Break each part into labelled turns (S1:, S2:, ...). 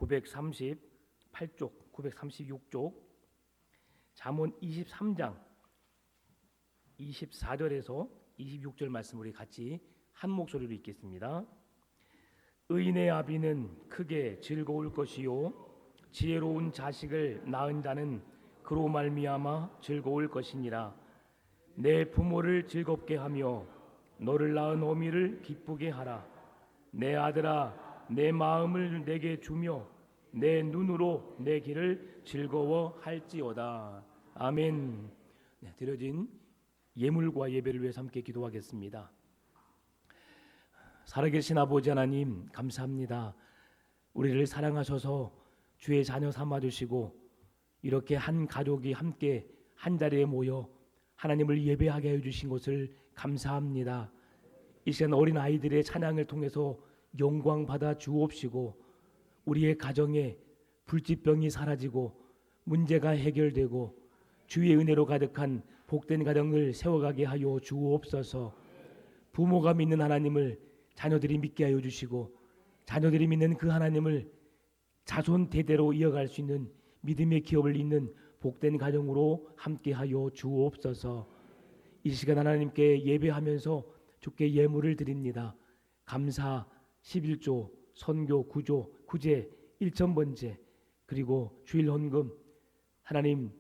S1: 938쪽, 936쪽, 잠언 23장 24절에서 26절 말씀 우리 같이 한 목소리로 읽겠습니다. 의인의 아비는 크게 즐거울 것이요 지혜로운 자식을 낳은 자는 그로 말미암아 즐거울 것이니라. 내 부모를 즐겁게 하며 너를 낳은 어미를 기쁘게 하라. 내 아들아, 내 마음을 내게 주며 내 눈으로 내 길을 즐거워할지어다. 아멘. 네, 드려진 예물과 예배를 위해서 함께 기도하겠습니다. 살아계신 아버지 하나님, 감사합니다. 우리를 사랑하셔서 주의 자녀 삼아주시고 이렇게 한 가족이 함께 한 자리에 모여 하나님을 예배하게 해주신 것을 감사합니다. 이 시간 어린 아이들의 찬양을 통해서 영광 받아 주옵시고 우리의 가정에 불치병이 사라지고 문제가 해결되고 주의 은혜로 가득한 복된 가정을 세워가게 하여 주옵소서. 부모가 믿는 하나님을 자녀들이 믿게 하여 주시고 자녀들이 믿는 그 하나님을 자손 대대로 이어갈 수 있는 믿음의 기업을 잇는 복된 가정으로 함께하여 주옵소서. 이 시간 하나님께 예배하면서 주께 예물을 드립니다. 감사 11조, 선교 9조, 구제 1,000번째, 그리고 주일 헌금, 하나님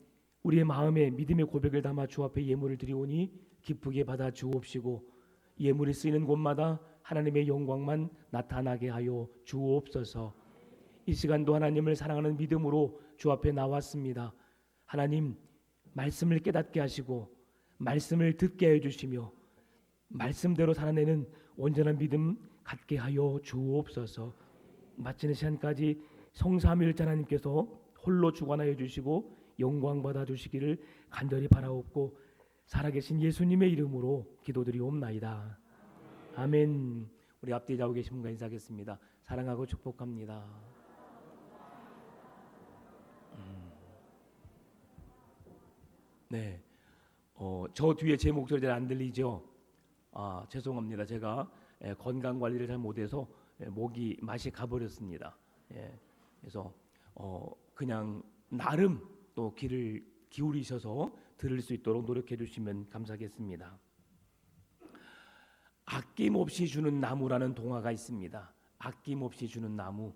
S1: 우리의 마음에 믿음의 고백을 담아 주 앞에 예물을 드리오니 기쁘게 받아 주옵시고 예물이 쓰이는 곳마다 하나님의 영광만 나타나게 하여 주옵소서. 이 시간도 하나님을 사랑하는 믿음으로 주 앞에 나왔습니다. 하나님 말씀을 깨닫게 하시고 말씀을 듣게 해주시며 말씀대로 살아내는 온전한 믿음 갖게 하여 주옵소서. 마치는 시간까지 성삼위일체 하나님께서 홀로 주관하여 주시고 영광 받아 주시기를 간절히 바라옵고 살아계신 예수님의 이름으로 기도드리옵나이다. 아멘. 우리 앞뒤에 자고 계신 분과 인사하겠습니다. 사랑하고 축복합니다. 네, 저 뒤에 제 목소리 잘 안 들리죠? 죄송합니다. 제가 건강 관리를 잘 못해서 목이 맛이 가버렸습니다. 그래서 그냥 나름 또 귀를 기울이셔서 들을 수 있도록 노력해 주시면 감사하겠습니다. 아낌없이 주는 나무라는 동화가 있습니다. 아낌없이 주는 나무.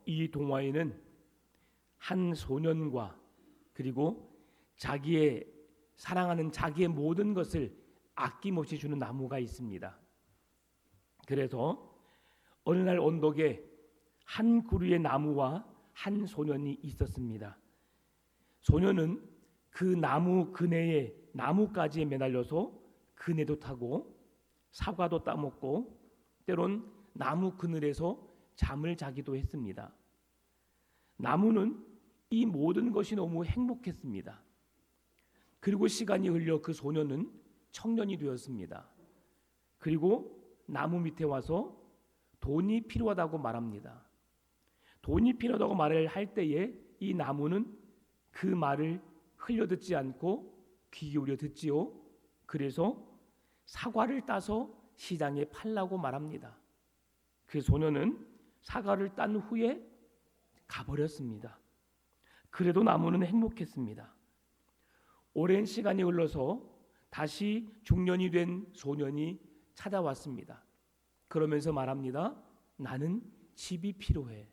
S1: 이 동화에는 한 소년과 그리고 자기의 사랑하는 자기의 모든 것을 아낌없이 주는 나무가 있습니다. 그래서 어느 날 언덕에 한 그루의 나무와 한 소년이 있었습니다. 소년은 그 나무 그네에 나뭇가지에 매달려서 그네도 타고 사과도 따먹고 때론 나무 그늘에서 잠을 자기도 했습니다. 나무는 이 모든 것이 너무 행복했습니다. 그리고 시간이 흘려 그 소년은 청년이 되었습니다. 그리고 나무 밑에 와서 돈이 필요하다고 말합니다. 돈이 필요하다고 말을 할 때에 이 나무는 그 말을 흘려듣지 않고 귀 기울여 듣지요. 그래서 사과를 따서 시장에 팔라고 말합니다. 그 소년은 사과를 딴 후에 가버렸습니다. 그래도 나무는 행복했습니다. 오랜 시간이 흘러서 다시 중년이 된 소년이 찾아왔습니다. 그러면서 말합니다. 나는 집이 필요해.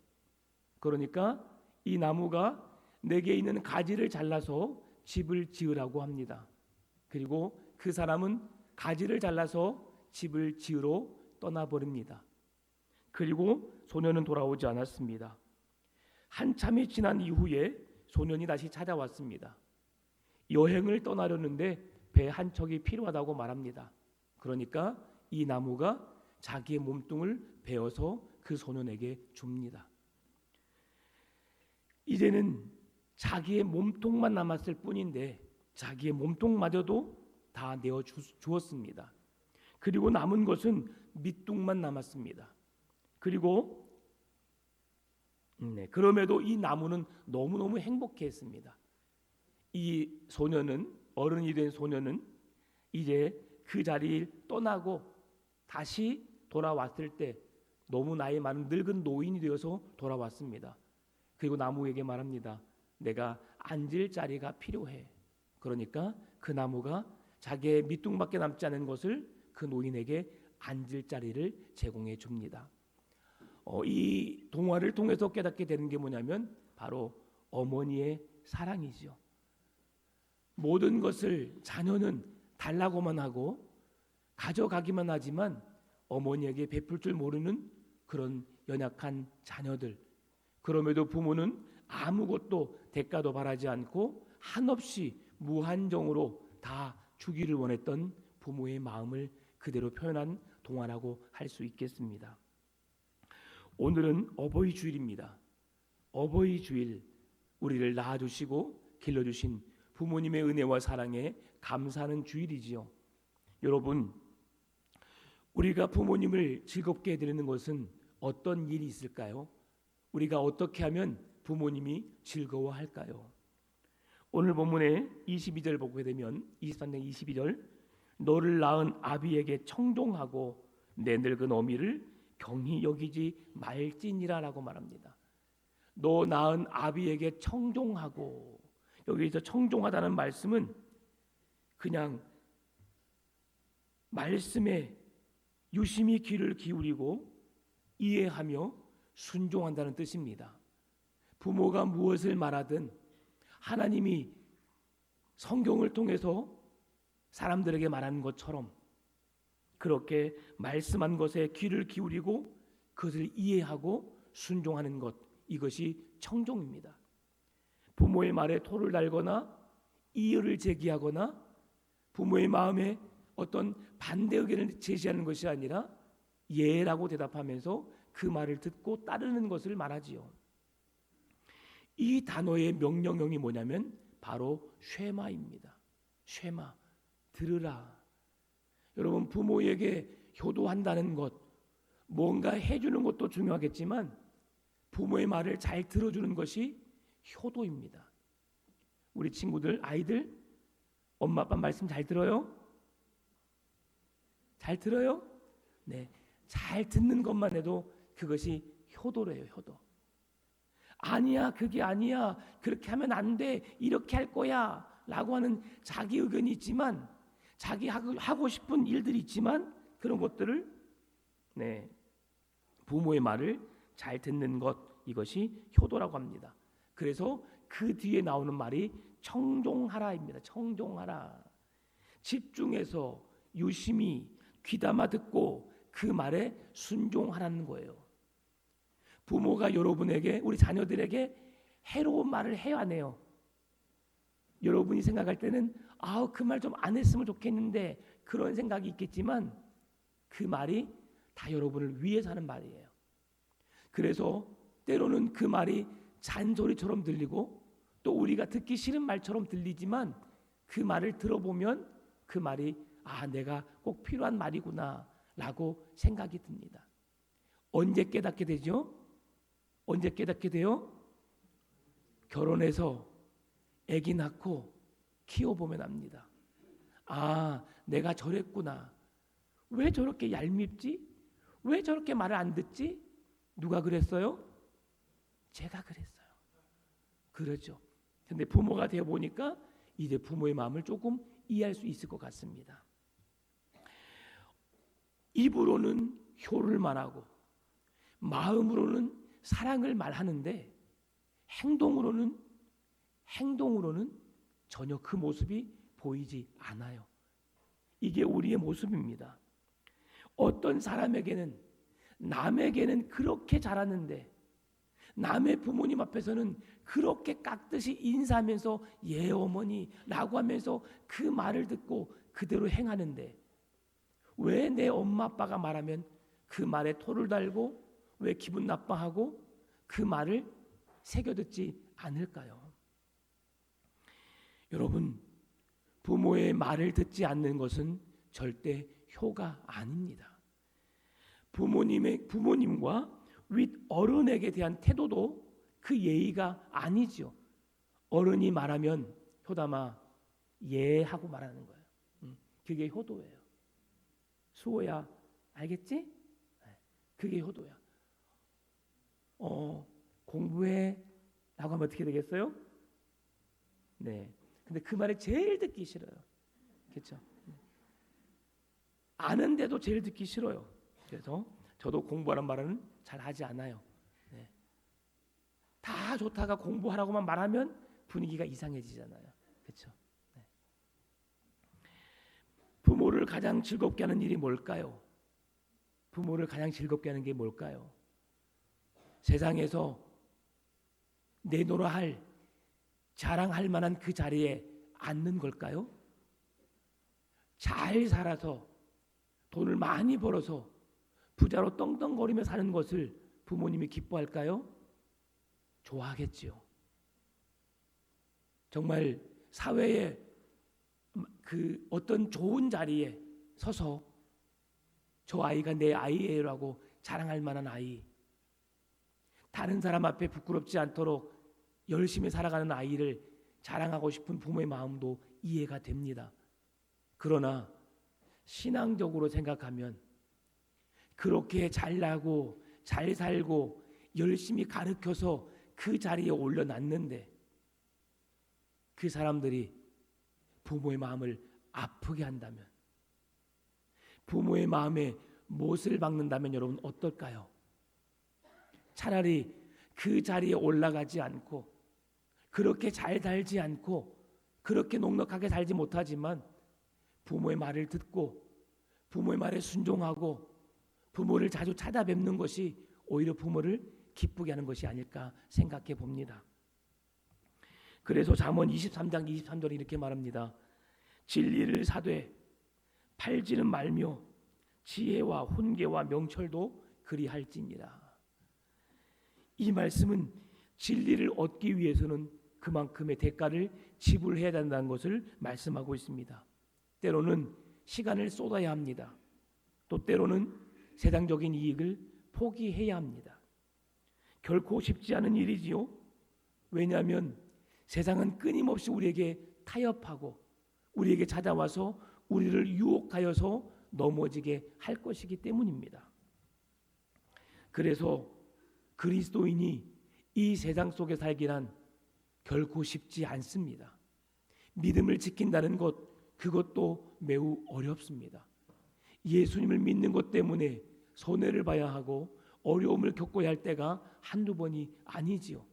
S1: 그러니까 이 나무가 내게 있는 가지를 잘라서 집을 지으라고 합니다. 그리고 그 사람은 가지를 잘라서 집을 지으러 떠나버립니다. 그리고 소년은 돌아오지 않았습니다. 한참이 지난 이후에 소년이 다시 찾아왔습니다. 여행을 떠나려는데 배 한 척이 필요하다고 말합니다. 그러니까 이 나무가 자기의 몸뚱을 베어서 그 소년에게 줍니다. 이제는 자기의 몸통만 남았을 뿐인데 자기의 몸통마저도 다 내어 주었습니다. 그리고 남은 것은 밑둥만 남았습니다. 그리고 그럼에도 이 나무는 너무너무 행복해했습니다. 이 소년은 어른이 된 소년은 이제 그 자리를 떠나고 다시 돌아왔을 때 너무 나이 많은 늙은 노인이 되어서 돌아왔습니다. 그리고 나무에게 말합니다. 내가 앉을 자리가 필요해. 그러니까 그 나무가 자기의 밑둥밖에 남지 않은 것을 그 노인에게 앉을 자리를 제공해 줍니다. 이 동화를 통해서 깨닫게 되는 게 뭐냐면 바로 어머니의 사랑이지요. 모든 것을 자녀는 달라고만 하고 가져가기만 하지만 어머니에게 베풀 줄 모르는 그런 연약한 자녀들. 그럼에도 부모는 아무것도 대가도 바라지 않고 한없이 무한정으로 다 주기를 원했던 부모의 마음을 그대로 표현한 동화라고 할 수 있겠습니다. 오늘은 어버이 주일입니다. 어버이 주일, 우리를 낳아주시고 길러주신 부모님의 은혜와 사랑에 감사하는 주일이지요. 여러분, 우리가 부모님을 즐겁게 해드리는 것은 어떤 일이 있을까요? 우리가 어떻게 하면 부모님이 즐거워할까요? 오늘 본문의 22절 보게 되면 23장 22절, 너를 낳은 아비에게 청종하고 내 늙은 어미를 경히 여기지 말지니라라고 말합니다. 너 낳은 아비에게 청종하고, 여기서 청종하다는 말씀은 그냥 말씀에 유심히 귀를 기울이고 이해하며 순종한다는 뜻입니다. 부모가 무엇을 말하든 하나님이 성경을 통해서 사람들에게 말하는 것처럼 그렇게 말씀한 것에 귀를 기울이고 그것을 이해하고 순종하는 것, 이것이 청종입니다. 부모의 말에 토를 달거나 이의를 제기하거나 부모의 마음에 어떤 반대 의견을 제시하는 것이 아니라 예라고 대답하면서 그 말을 듣고 따르는 것을 말하지요. 이 단어의 명령형이 뭐냐면 바로 쉐마입니다. 쉐마, 들으라. 여러분, 부모에게 효도한다는 것, 뭔가 해주는 것도 중요하겠지만 부모의 말을 잘 들어주는 것이 효도입니다. 우리 친구들, 아이들, 엄마 아빠 말씀 잘 들어요? 잘 들어요? 네, 잘 듣는 것만 해도 그것이 효도래요. 효도. 아니야, 그게 아니야, 그렇게 하면 안 돼, 이렇게 할 거야 라고 하는 자기 의견이 있지만, 자기 하고 싶은 일들이 있지만 그런 것들을 부모의 말을 잘 듣는 것, 이것이 효도라고 합니다. 그래서 그 뒤에 나오는 말이 청종하라입니다. 청종하라. 집중해서 유심히 귀담아 듣고 그 말에 순종하라는 거예요. 부모가 여러분에게, 우리 자녀들에게 해로운 말을 해야 하네요. 여러분이 생각할 때는 그 말 좀 안 했으면 좋겠는데 그런 생각이 있겠지만 그 말이 다 여러분을 위해서 하는 말이에요. 그래서 때로는 그 말이 잔소리처럼 들리고 또 우리가 듣기 싫은 말처럼 들리지만 그 말을 들어보면 그 말이 내가 꼭 필요한 말이구나 라고 생각이 듭니다. 언제 깨닫게 되죠? 언제 깨닫게 돼요? 결혼해서 아기 낳고 키워보면 압니다. 내가 저랬구나. 왜 저렇게 얄밉지? 왜 저렇게 말을 안 듣지? 누가 그랬어요? 제가 그랬어요. 그렇죠. 근데 부모가 되어 보니까 이제 부모의 마음을 조금 이해할 수 있을 것 같습니다. 입으로는 효를 말하고 마음으로는 사랑을 말하는데 행동으로는 전혀 그 모습이 보이지 않아요. 이게 우리의 모습입니다. 어떤 사람에게는, 남에게는 그렇게 잘하는데 남의 부모님 앞에서는 그렇게 깍듯이 인사하면서 예 어머니라고 하면서 그 말을 듣고 그대로 행하는데 왜 내 엄마 아빠가 말하면 그 말에 토를 달고 왜 기분 나빠하고 그 말을 새겨듣지 않을까요? 여러분, 부모의 말을 듣지 않는 것은 절대 효가 아닙니다. 부모님과 윗 어른에게 대한 태도도 그 예의가 아니죠. 어른이 말하면 효담아 예 하고 말하는 거예요. 그게 효도예요. 수호야, 알겠지? 그게 효도야. 공부해 라고 하면 어떻게 되겠어요? 네. 근데 그 말이 제일 듣기 싫어요. 그렇죠? 아는데도 제일 듣기 싫어요. 그래서 저도 공부하는 말은 잘 하지 않아요. 네. 다 좋다가 공부하라고만 말하면 분위기가 이상해지잖아요. 그렇죠? 네. 부모를 가장 즐겁게 하는 일이 뭘까요? 부모를 가장 즐겁게 하는 게 뭘까요? 세상에서 내놓으라 할, 자랑할 만한 그 자리에 앉는 걸까요? 잘 살아서 돈을 많이 벌어서 부자로 떵떵거리며 사는 것을 부모님이 기뻐할까요? 좋아하겠지요. 정말 사회에 그 어떤 좋은 자리에 서서 저 아이가 내 아이예요라고 자랑할 만한 아이, 다른 사람 앞에 부끄럽지 않도록 열심히 살아가는 아이를 자랑하고 싶은 부모의 마음도 이해가 됩니다. 그러나 신앙적으로 생각하면 그렇게 잘나고 잘 살고 열심히 가르쳐서 그 자리에 올려놨는데 그 사람들이 부모의 마음을 아프게 한다면, 부모의 마음에 못을 박는다면 여러분 어떨까요? 차라리 그 자리에 올라가지 않고 그렇게 잘 살지 않고 그렇게 넉넉하게 살지 못하지만 부모의 말을 듣고 부모의 말에 순종하고 부모를 자주 찾아뵙는 것이 오히려 부모를 기쁘게 하는 것이 아닐까 생각해 봅니다. 그래서 잠언 23장 23절에 이렇게 말합니다. 진리를 사되 팔지는 말며 지혜와 훈계와 명철도 그리할지니라. 이 말씀은 진리를 얻기 위해서는 그만큼의 대가를 지불해야 된다는 것을 말씀하고 있습니다. 때로는 시간을 쏟아야 합니다. 또 때로는 세상적인 이익을 포기해야 합니다. 결코 쉽지 않은 일이지요. 왜냐하면 세상은 끊임없이 우리에게 타협하고 우리에게 찾아와서 우리를 유혹하여서 넘어지게 할 것이기 때문입니다. 그래서 그리스도인이 이 세상 속에 살기란 결코 쉽지 않습니다. 믿음을 지킨다는 것, 그것도 매우 어렵습니다. 예수님을 믿는 것 때문에 손해를 봐야 하고 어려움을 겪어야 할 때가 한두 번이 아니지요.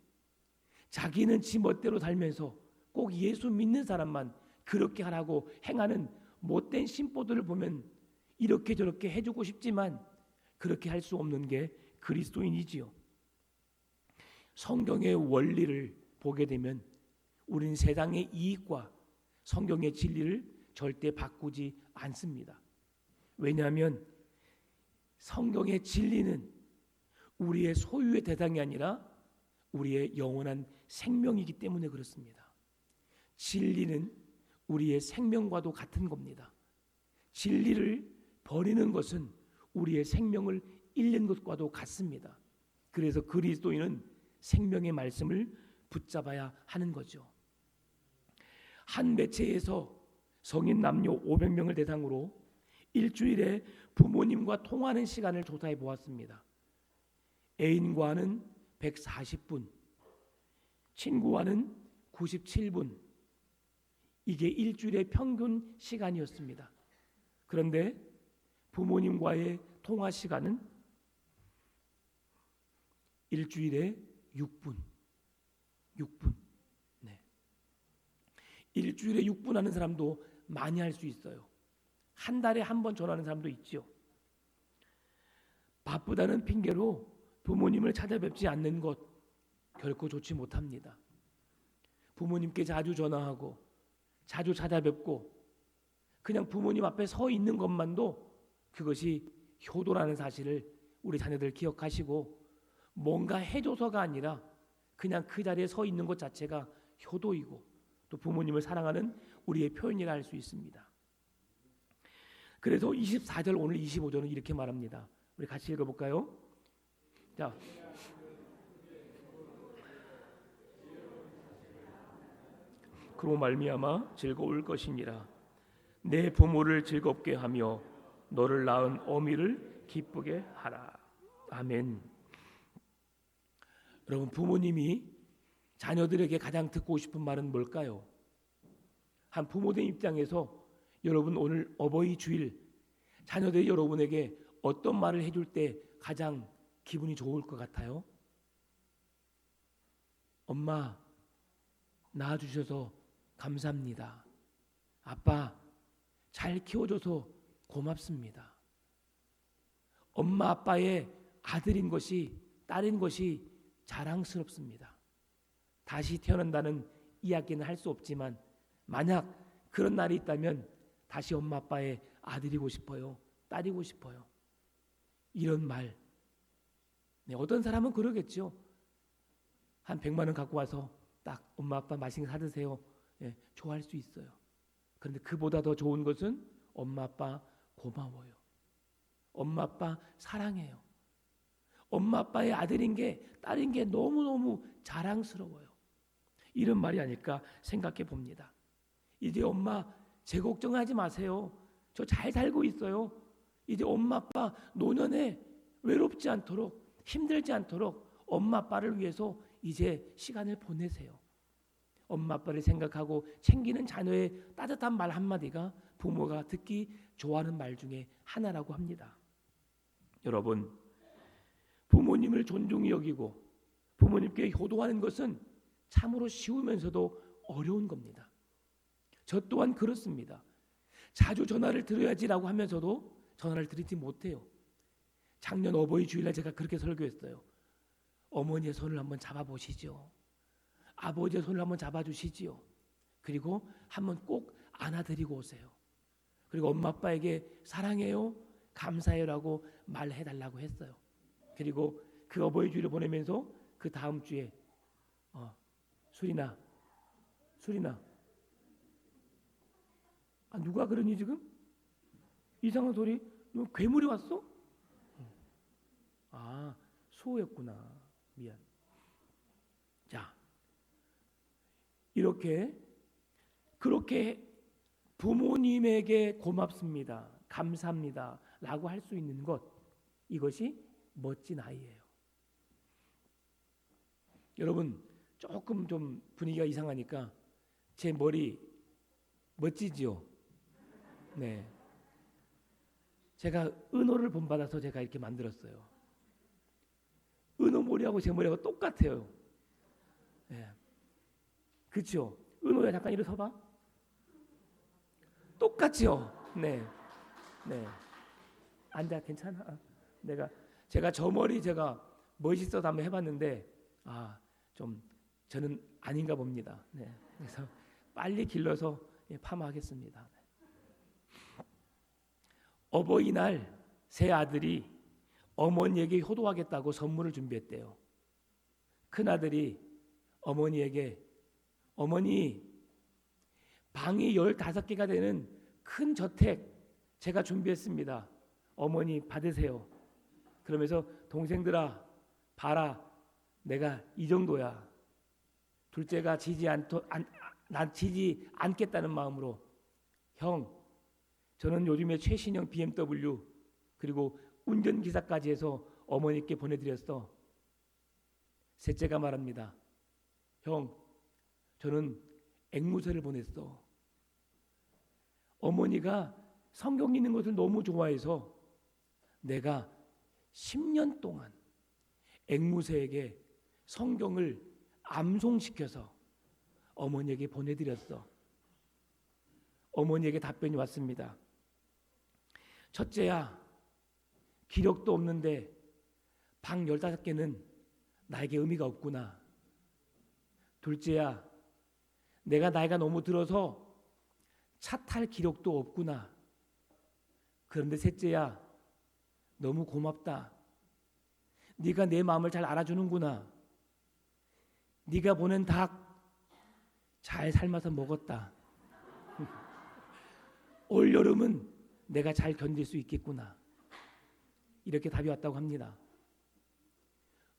S1: 자기는 지 멋대로 살면서 꼭 예수 믿는 사람만 그렇게 하라고 행하는 못된 신보들을 보면 이렇게 저렇게 해주고 싶지만 그렇게 할 수 없는 게 그리스도인이지요. 성경의 원리를 보게 되면 우리는 세상의 이익과 성경의 진리를 절대 바꾸지 않습니다. 왜냐하면 성경의 진리는 우리의 소유의 대상이 아니라 우리의 영원한 생명이기 때문에 그렇습니다. 진리는 우리의 생명과도 같은 겁니다. 진리를 버리는 것은 우리의 생명을 잃는 것과도 같습니다. 그래서 그리스도인은 생명의 말씀을 붙잡아야 하는 거죠. 한 매체에서 성인 남녀 500명을 대상으로 일주일에 부모님과 통화하는 시간을 조사해 보았습니다. 애인과는 140분, 친구와는 97분. 이게 일주일의 평균 시간이었습니다. 그런데 부모님과의 통화 시간은 일주일에 6분. 네. 일주일에 6분 하는 사람도 많이 할 수 있어요. 한 달에 한 번 전화하는 사람도 있죠. 바쁘다는 핑계로 부모님을 찾아뵙지 않는 것 결코 좋지 못합니다. 부모님께 자주 전화하고 자주 찾아뵙고 그냥 부모님 앞에 서 있는 것만도 그것이 효도라는 사실을 우리 자녀들 기억하시고 뭔가 해줘서가 아니라 그냥 그 자리에 서 있는 것 자체가 효도이고 또 부모님을 사랑하는 우리의 표현이라 할 수 있습니다. 그래서 24절 오늘 25절은 이렇게 말합니다. 우리 같이 읽어볼까요? 자, 그로 말미암아 즐거울 것이니라. 내 부모를 즐겁게 하며 너를 낳은 어미를 기쁘게 하라. 아멘. 여러분, 부모님이 자녀들에게 가장 듣고 싶은 말은 뭘까요? 한 부모된 입장에서 여러분 오늘 어버이 주일 자녀들이 여러분에게 어떤 말을 해줄 때 가장 기분이 좋을 것 같아요? 엄마 낳아주셔서 감사합니다. 아빠 잘 키워줘서 고맙습니다. 엄마 아빠의 아들인 것이, 딸인 것이 자랑스럽습니다. 다시 태어난다는 이야기는 할 수 없지만 만약 그런 날이 있다면 다시 엄마 아빠의 아들이고 싶어요. 딸이고 싶어요. 이런 말. 네, 어떤 사람은 그러겠죠. 한 100만 원 갖고 와서 딱 엄마 아빠 맛있는 거 사드세요. 네, 좋아할 수 있어요. 그런데 그보다 더 좋은 것은 엄마 아빠 고마워요. 엄마 아빠 사랑해요. 엄마 아빠의 아들인 게, 딸인 게 너무너무 자랑스러워요. 이런 말이 아닐까 생각해 봅니다. 이제 엄마 제 걱정하지 마세요. 저 잘 살고 있어요. 이제 엄마 아빠 노년에 외롭지 않도록, 힘들지 않도록 엄마 아빠를 위해서 이제 시간을 보내세요. 엄마 아빠를 생각하고 챙기는 자녀의 따뜻한 말 한마디가 부모가 듣기 좋아하는 말 중에 하나라고 합니다. 여러분, 부모님을 존중히 여기고 부모님께 효도하는 것은 참으로 쉬우면서도 어려운 겁니다. 저 또한 그렇습니다. 자주 전화를 드려야지라고 하면서도 전화를 드리지 못해요. 작년 어버이 주일날 제가 그렇게 설교했어요. 어머니의 손을 한번 잡아보시죠. 아버지의 손을 한번 잡아주시지요. 그리고 한번 꼭 안아드리고 오세요. 그리고 엄마 아빠에게 사랑해요, 감사해요라고 말해달라고 했어요. 그리고 그 어버이 주일을 보내면서 그 다음 주에 수리나 누가 그러니 지금? 이상한 소리? 너 괴물이 왔어? 수호였구나. 미안. 자, 그렇게 부모님에게 고맙습니다, 감사합니다 라고 할 수 있는 것, 이것이 멋진 아이예요. 여러분, 조금 좀 분위기가 이상하니까 제 머리 멋지지요? 네. 제가 은호를 본받아서 제가 이렇게 만들었어요. 은호 머리하고 제 머리하고 똑같아요. 네. 그렇죠? 은호야 잠깐 이리 서봐. 똑같죠? 네. 앉아, 괜찮아. 제가 저 머리 제가 멋있어서 한번 해봤는데 좀 저는 아닌가 봅니다. 네. 그래서 빨리 길러서 파마하겠습니다. 어버이날 새 아들이 어머니에게 효도하겠다고 선물을 준비했대요. 큰아들이 어머니에게, 어머니 방이 15개가 되는 큰 저택 제가 준비했습니다. 어머니 받으세요. 그러면서 동생들아 봐라, 내가 이 정도야. 둘째가 지지 않겠다는 마음으로, 형 저는 요즘에 최신형 BMW 그리고 운전기사까지 해서 어머니께 보내드렸어. 셋째가 말합니다. 형 저는 앵무새를 보냈어. 어머니가 성경 읽는 것을 너무 좋아해서 내가 10년 동안 앵무새에게 성경을 암송시켜서 어머니에게 보내드렸어. 어머니에게 답변이 왔습니다. 첫째야, 기력도 없는데 방 15개는 나에게 의미가 없구나. 둘째야, 내가 나이가 너무 들어서 차 탈 기력도 없구나. 그런데 셋째야, 너무 고맙다. 네가 내 마음을 잘 알아주는구나. 네가 보낸 닭 잘 삶아서 먹었다. 올 여름은 내가 잘 견딜 수 있겠구나. 이렇게 답이 왔다고 합니다.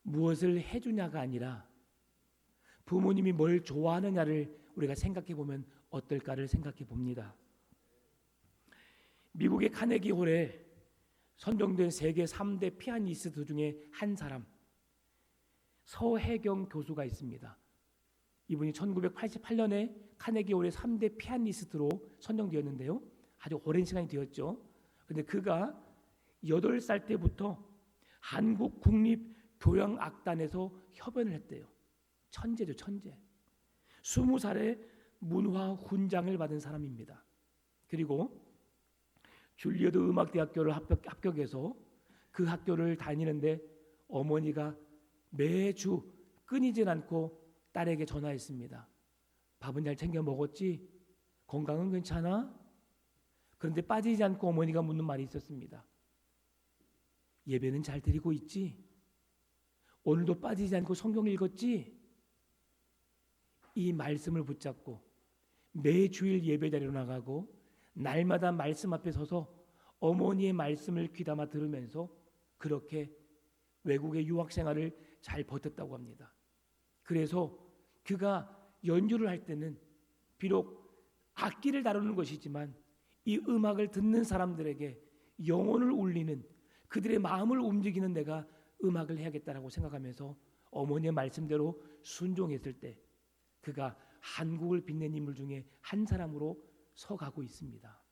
S1: 무엇을 해주냐가 아니라 부모님이 뭘 좋아하느냐를 우리가 생각해 보면 어떨까를 생각해 봅니다. 미국의 카네기 홀에 선정된 세계 3대 피아니스트 중에 한 사람, 서혜경 교수가 있습니다. 이분이 1988년에 카네기홀의 3대 피아니스트로 선정되었는데요. 아주 오랜 시간이 되었죠. 그런데 그가 8살 때부터 한국 국립교향악단에서 협연을 했대요. 천재죠, 천재. 20살에 문화 훈장을 받은 사람입니다. 그리고 줄리어드 음악대학교를 합격해서 그 학교를 다니는데 어머니가 매주 끊이질 않고 딸에게 전화했습니다. 밥은 잘 챙겨 먹었지? 건강은 괜찮아? 그런데 빠지지 않고 어머니가 묻는 말이 있었습니다. 예배는 잘 드리고 있지? 오늘도 빠지지 않고 성경 읽었지? 이 말씀을 붙잡고 매주일 예배 자리로 나가고 날마다 말씀 앞에 서서 어머니의 말씀을 귀담아 들으면서 그렇게 외국의 유학 생활을 잘 버텼다고 합니다. 그래서 그가 연주를 할 때는 비록 악기를 다루는 것이지만 이 음악을 듣는 사람들에게 영혼을 울리는, 그들의 마음을 움직이는 내가 음악을 해야겠다라고 생각하면서 어머니의 말씀대로 순종했을 때 그가 한국을 빛낸 인물 중에 한 사람으로 서가고 있습니다.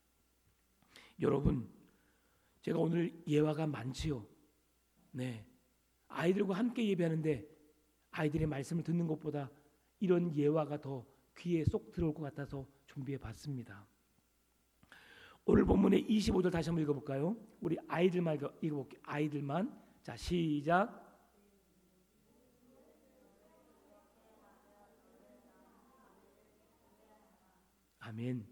S1: 여러분, 제가 오늘 예화가 많지요. 네, 아이들과 함께 예배하는데 아이들의 말씀을 듣는 것보다 이런 예화가 더 귀에 쏙 들어올 것 같아서 준비해 봤습니다. 오늘 본문의 25절 다시 한번 읽어볼까요? 우리 아이들만 읽어볼게요. 아이들만. 자, 시작. 아멘.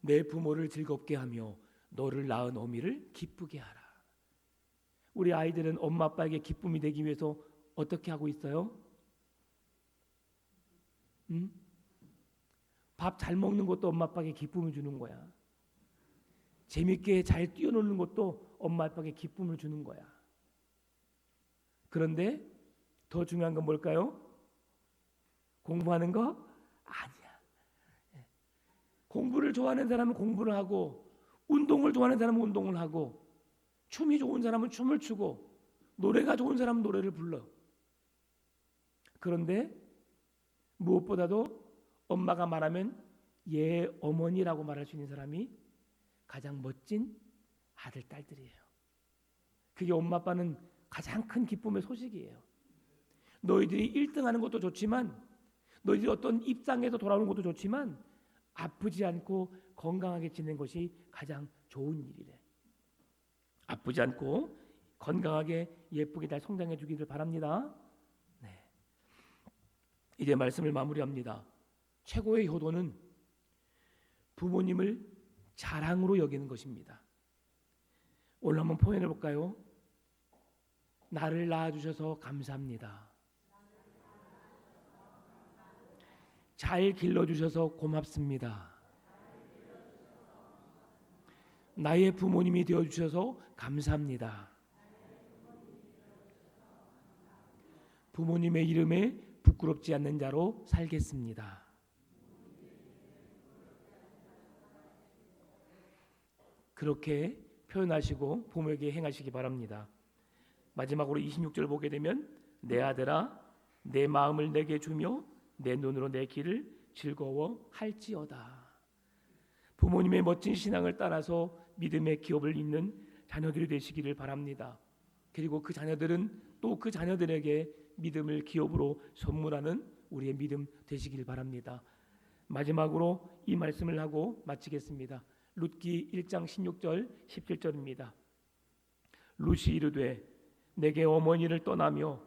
S1: 내 부모를 즐겁게 하며 너를 낳은 어미를 기쁘게 하라. 우리 아이들은 엄마 아빠에게 기쁨이 되기 위해서 어떻게 하고 있어요? 밥 잘 먹는 것도 엄마 아빠에게 기쁨을 주는 거야. 재밌게 잘 뛰어노는 것도 엄마 아빠에게 기쁨을 주는 거야. 그런데 더 중요한 건 뭘까요? 공부하는 거? 아니야. 공부를 좋아하는 사람은 공부를 하고, 운동을 좋아하는 사람은 운동을 하고, 춤이 좋은 사람은 춤을 추고, 노래가 좋은 사람은 노래를 불러. 그런데 무엇보다도 엄마가 말하면 예 어머니라고 말할 수 있는 사람이 가장 멋진 아들, 딸들이에요. 그게 엄마 아빠는 가장 큰 기쁨의 소식이에요. 너희들이 1등하는 것도 좋지만, 너희들이 어떤 입상에서 돌아오는 것도 좋지만 아프지 않고 건강하게 지낸 것이 가장 좋은 일이래. 아프지 않고 건강하게 예쁘게 잘 성장해 주기를 바랍니다. 네. 이제 말씀을 마무리합니다. 최고의 효도는 부모님을 자랑으로 여기는 것입니다. 오늘 한번 포인해 볼까요? 나를 낳아주셔서 감사합니다. 잘 길러주셔서 고맙습니다. 나의 부모님이 되어주셔서 감사합니다. 부모님의 이름에 부끄럽지 않는 자로 살겠습니다. 그렇게 표현하시고 부모에게 행하시기 바랍니다. 마지막으로 26절 보게 되면 내 아들아 내 마음을 내게 주며 내 눈으로 내 길을 즐거워할지어다. 부모님의 멋진 신앙을 따라서 믿음의 기업을 잇는 자녀들이 되시기를 바랍니다. 그리고 그 자녀들은 또 그 자녀들에게 믿음을 기업으로 선물하는 우리의 믿음 되시길 바랍니다. 마지막으로 이 말씀을 하고 마치겠습니다. 룻기 1장 16절 17절입니다. 룻이 이르되 내게 어머니를 떠나며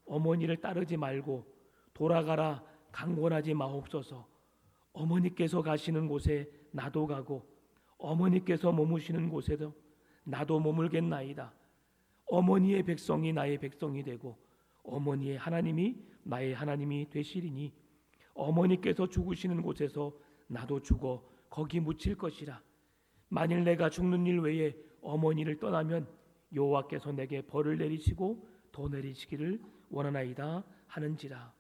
S1: 어머니를 따르지 말고 돌아가라 강권하지 마옵소서. 어머니께서 가시는 곳에 나도 가고 어머니께서 머무시는 곳에도 나도 머물겠나이다. 어머니의 백성이 나의 백성이 되고 어머니의 하나님이 나의 하나님이 되시리니 어머니께서 죽으시는 곳에서 나도 죽어 거기 묻힐 것이라. 만일 내가 죽는 일 외에 어머니를 떠나면 여호와께서 내게 벌을 내리시고 더 내리시기를 원하나이다 하는지라.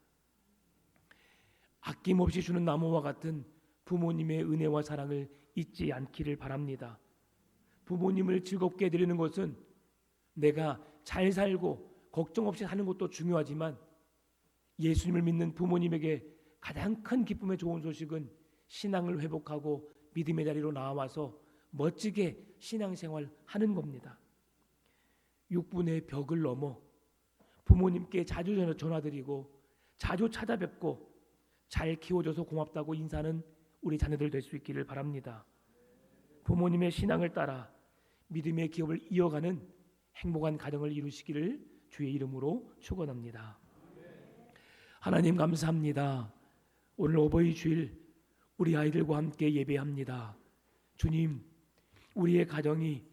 S1: 아낌없이 주는 나무와 같은 부모님의 은혜와 사랑을 잊지 않기를 바랍니다. 부모님을 즐겁게 해드리는 것은 내가 잘 살고 걱정 없이 사는 것도 중요하지만 예수님을 믿는 부모님에게 가장 큰 기쁨의 좋은 소식은 신앙을 회복하고 믿음의 자리로 나와서 멋지게 신앙생활 하는 겁니다. 육분의 벽을 넘어 부모님께 자주 전화드리고 자주 찾아뵙고 잘 키워줘서 고맙다고 인사하는 우리 자녀들 될 수 있기를 바랍니다. 부모님의 신앙을 따라 믿음의 기업을 이어가는 행복한 가정을 이루시기를 주의 이름으로 축원합니다. 하나님 감사합니다. 오늘 어버이 주일 우리 아이들과 함께 예배합니다. 주님, 우리의 가정이